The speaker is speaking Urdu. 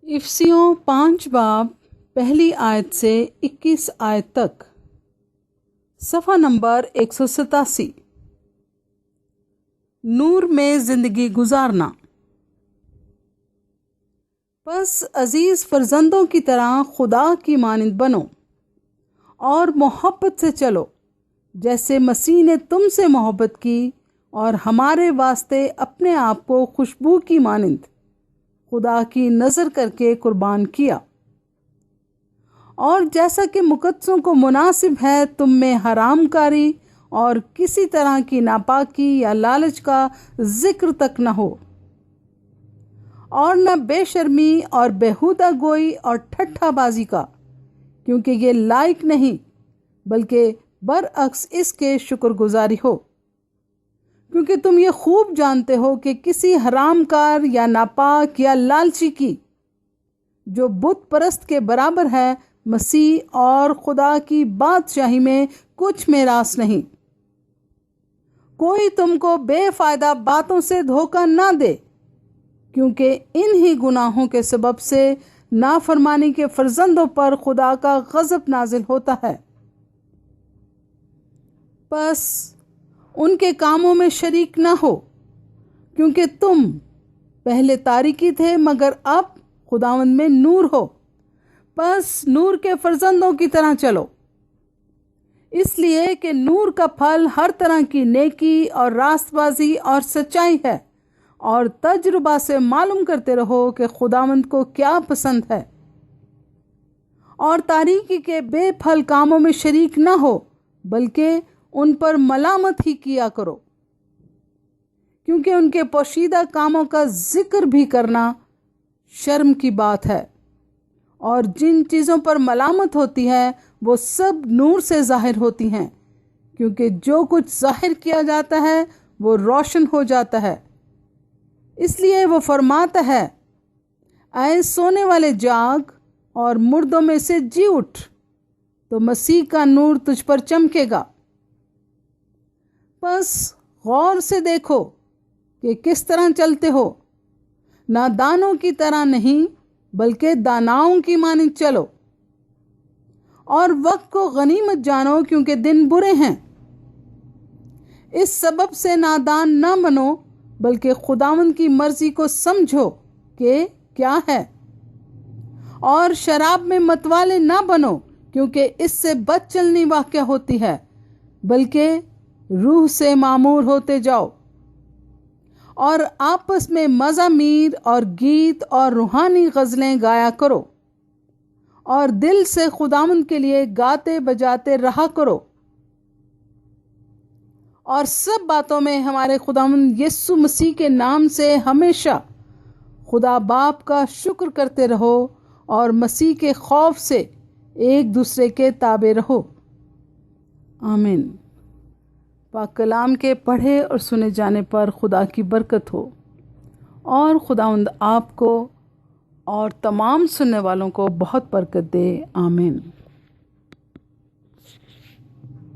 افسیوں 5 باب پہلی آیت سے 21 آیت تک، صفحہ نمبر 187۔ نور میں زندگی گزارنا۔ بس عزیز فرزندوں کی طرح خدا کی مانند بنو اور محبت سے چلو، جیسے مسیح نے تم سے محبت کی اور ہمارے واسطے اپنے آپ کو خوشبو کی مانند خدا کی نظر کر کے قربان کیا۔ اور جیسا کہ مقدسوں کو مناسب ہے، تم میں حرام کاری اور کسی طرح کی ناپاکی یا لالچ کا ذکر تک نہ ہو، اور نہ بے شرمی اور بیہودہ گوئی اور ٹھٹھا بازی کا، کیونکہ یہ لائق نہیں، بلکہ برعکس اس کے شکر گزاری ہو۔ کیونکہ تم یہ خوب جانتے ہو کہ کسی حرام کار یا ناپاک یا لالچی کی جو بت پرست کے برابر ہے، مسیح اور خدا کی بادشاہی میں کچھ میراث نہیں۔ کوئی تم کو بے فائدہ باتوں سے دھوکہ نہ دے، کیونکہ انہی گناہوں کے سبب سے نافرمانی کے فرزندوں پر خدا کا غضب نازل ہوتا ہے۔ بس ان کے کاموں میں شریک نہ ہو، کیونکہ تم پہلے تاریکی تھے مگر اب خداوند میں نور ہو۔ بس نور کے فرزندوں کی طرح چلو، اس لیے کہ نور کا پھل ہر طرح کی نیکی اور راست بازی اور سچائی ہے، اور تجربہ سے معلوم کرتے رہو کہ خداوند کو کیا پسند ہے۔ اور تاریکی کے بے پھل کاموں میں شریک نہ ہو، بلکہ ان پر ملامت ہی کیا کرو، کیونکہ ان کے پوشیدہ کاموں کا ذکر بھی کرنا شرم کی بات ہے۔ اور جن چیزوں پر ملامت ہوتی ہے وہ سب نور سے ظاہر ہوتی ہیں، کیونکہ جو کچھ ظاہر کیا جاتا ہے وہ روشن ہو جاتا ہے۔ اس لیے وہ فرماتا ہے، اے سونے والے جاگ اور مردوں میں سے جی اٹھ، تو مسیح کا نور تجھ پر چمکے گا۔ بس غور سے دیکھو کہ کس طرح چلتے ہو، نادانوں کی طرح نہیں بلکہ داناؤں کی مانند چلو، اور وقت کو غنیمت جانو، کیونکہ دن برے ہیں۔ اس سبب سے نادان نہ بنو، بلکہ خداوند کی مرضی کو سمجھو کہ کیا ہے، اور شراب میں متوالے نہ بنو، کیونکہ اس سے بد چلنی واقع ہوتی ہے، بلکہ روح سے معمور ہوتے جاؤ، اور آپس میں مزامیر اور گیت اور روحانی غزلیں گایا کرو، اور دل سے خداوند کے لیے گاتے بجاتے رہا کرو، اور سب باتوں میں ہمارے خداوند یسوع مسیح کے نام سے ہمیشہ خدا باپ کا شکر کرتے رہو، اور مسیح کے خوف سے ایک دوسرے کے تابع رہو۔ آمین۔ پاک کلام کے پڑھے اور سنے جانے پر خدا کی برکت ہو، اور خداوند آپ کو اور تمام سننے والوں کو بہت برکت دے۔ آمین۔